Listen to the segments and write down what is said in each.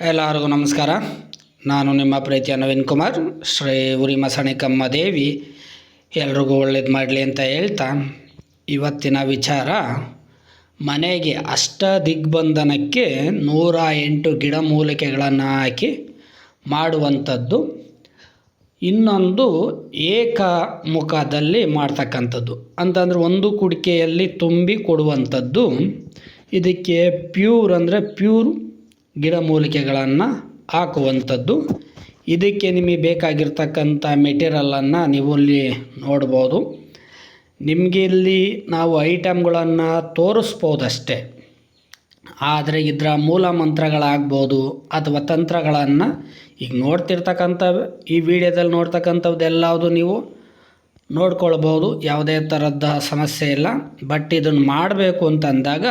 ಎಲ್ಲರಿಗೂ ನಮಸ್ಕಾರ. ನಾನು ನಿಮ್ಮ ಪ್ರೀತಿಯ ನವೀನ್ ಕುಮಾರ್. ಶ್ರೀ ಉರಿ ಮಸಣಿಕಮ್ಮ ದೇವಿ ಎಲ್ರಿಗೂ ಒಳ್ಳೇದು ಮಾಡಲಿ ಅಂತ ಹೇಳ್ತಾ, ಇವತ್ತಿನ ವಿಚಾರ ಮನೆಗೆ ಅಷ್ಟ ದಿಗ್ಬಂಧನಕ್ಕೆ 108 ಗಿಡಮೂಲಿಕೆಗಳನ್ನು ಹಾಕಿ ಮಾಡುವಂಥದ್ದು, ಇನ್ನೊಂದು ಏಕಮುಖದಲ್ಲಿ ಮಾಡ್ತಕ್ಕಂಥದ್ದು. ಅಂತಂದರೆ ಒಂದು ಕುಡಿಕೆಯಲ್ಲಿ ತುಂಬಿ ಕೊಡುವಂಥದ್ದು. ಇದಕ್ಕೆ ಪ್ಯೂರ್ ಅಂದರೆ ಪ್ಯೂರ್ ಗಿಡಮೂಲಿಕೆಗಳನ್ನು ಹಾಕುವಂಥದ್ದು. ಇದಕ್ಕೆ ನಿಮಗೆ ಬೇಕಾಗಿರ್ತಕ್ಕಂಥ ಮೆಟೀರಿಯಲನ್ನು ನೀವು ಇಲ್ಲಿ ನೋಡ್ಬೋದು. ನಿಮಗೆ ಇಲ್ಲಿ ನಾವು ಐಟಮ್ಗಳನ್ನು ತೋರಿಸ್ಬೋದಷ್ಟೇ, ಆದರೆ ಇದರ ಮೂಲ ಮಂತ್ರಗಳಾಗ್ಬೋದು ಅಥವಾ ತಂತ್ರಗಳನ್ನು ಈಗ ನೋಡ್ತಿರ್ತಕ್ಕಂಥ ಈ ವಿಡಿಯೋದಲ್ಲಿ ನೋಡ್ತಕ್ಕಂಥದ್ದೆಲ್ಲವುದು ನೀವು ನೋಡ್ಕೊಳ್ಬೋದು. ಯಾವುದೇ ಥರದ ಸಮಸ್ಯೆ ಇಲ್ಲ. ಬಟ್ ಇದನ್ನು ಮಾಡಬೇಕು ಅಂತಂದಾಗ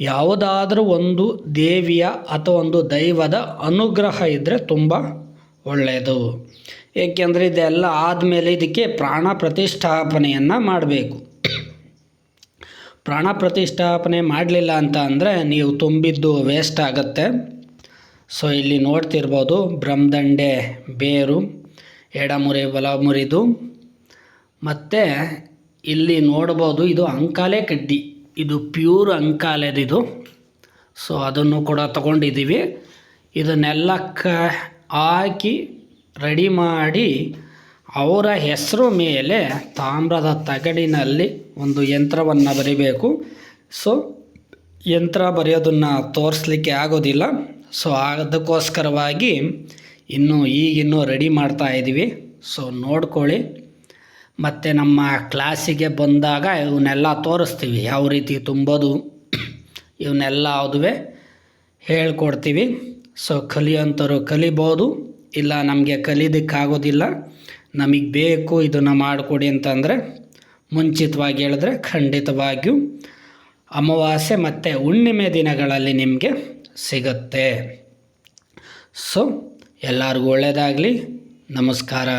ಯಾವುದಾದ್ರೂ ಒಂದು ದೇವಿಯ ಅಥವಾ ಒಂದು ದೈವದ ಅನುಗ್ರಹ ಇದ್ದರೆ ತುಂಬ ಒಳ್ಳೆಯದು. ಏಕೆಂದರೆ ಇದೆಲ್ಲ ಆದಮೇಲೆ ಇದಕ್ಕೆ ಪ್ರಾಣ ಪ್ರತಿಷ್ಠಾಪನೆಯನ್ನು ಮಾಡಬೇಕು. ಪ್ರಾಣ ಪ್ರತಿಷ್ಠಾಪನೆ ಮಾಡಲಿಲ್ಲ ಅಂತ ಅಂದರೆ ನೀವು ತುಂಬಿದ್ದು ವೇಸ್ಟ್ ಆಗುತ್ತೆ. ಸೊ ಇಲ್ಲಿ ನೋಡ್ತಿರ್ಬೋದು, ಬ್ರಹ್ಮದಂಡೆ ಬೇರು, ಎಡಮುರಿ ಬಲಮುರಿದು, ಮತ್ತು ಇಲ್ಲಿ ನೋಡ್ಬೋದು ಇದು ಅಂಕಾಲೆ ಕಡ್ಡಿ, ಇದು ಪ್ಯೂರ್ ಅಂಕಾಲೆದಿದು. ಸೊ ಅದನ್ನು ಕೂಡ ತಗೊಂಡಿದ್ದೀವಿ. ಇದನ್ನೆಲ್ಲ ಹಾಕಿ ರೆಡಿ ಮಾಡಿ ಅವರ ಹೆಸರು ಮೇಲೆ ತಾಮ್ರದ ತಗಡಿನಲ್ಲಿ ಒಂದು ಯಂತ್ರವನ್ನು ಬರಿಬೇಕು. ಸೊ ಯಂತ್ರ ಬರೆಯೋದನ್ನು ತೋರಿಸ್ಲಿಕ್ಕೆ ಆಗೋದಿಲ್ಲ. ಸೊ ಅದಕ್ಕೋಸ್ಕರವಾಗಿ ಈಗಿನ್ನೂ ರೆಡಿ ಮಾಡ್ತಾ ಇದ್ದೀವಿ. ಸೊ ನೋಡ್ಕೊಳ್ಳಿ. ಮತ್ತು ನಮ್ಮ ಕ್ಲಾಸಿಗೆ ಬಂದಾಗ ಇವನ್ನೆಲ್ಲ ತೋರಿಸ್ತೀವಿ, ಯಾವ ರೀತಿ ತುಂಬೋದು ಇವನ್ನೆಲ್ಲ ಅದುವೇ ಹೇಳ್ಕೊಡ್ತೀವಿ. ಸೊ ಕಲಿಯೋಂಥವ್ರು ಕಲಿಬೋದು, ಇಲ್ಲ ನಮಗೆ ಕಲಿಯೋದಕ್ಕಾಗೋದಿಲ್ಲ, ನಮಗೆ ಬೇಕು ಇದನ್ನು ಮಾಡಿಕೊಡಿ ಅಂತಂದರೆ ಮುಂಚಿತವಾಗಿ ಹೇಳಿದ್ರೆ ಖಂಡಿತವಾಗಿಯೂ ಅಮಾವಾಸ್ಯೆ ಮತ್ತು ಹುಣ್ಣಿಮೆ ದಿನಗಳಲ್ಲಿ ನಿಮಗೆ ಸಿಗುತ್ತೆ. ಸೊ ಎಲ್ಲರಿಗೂ ಒಳ್ಳೆಯದಾಗಲಿ. ನಮಸ್ಕಾರ.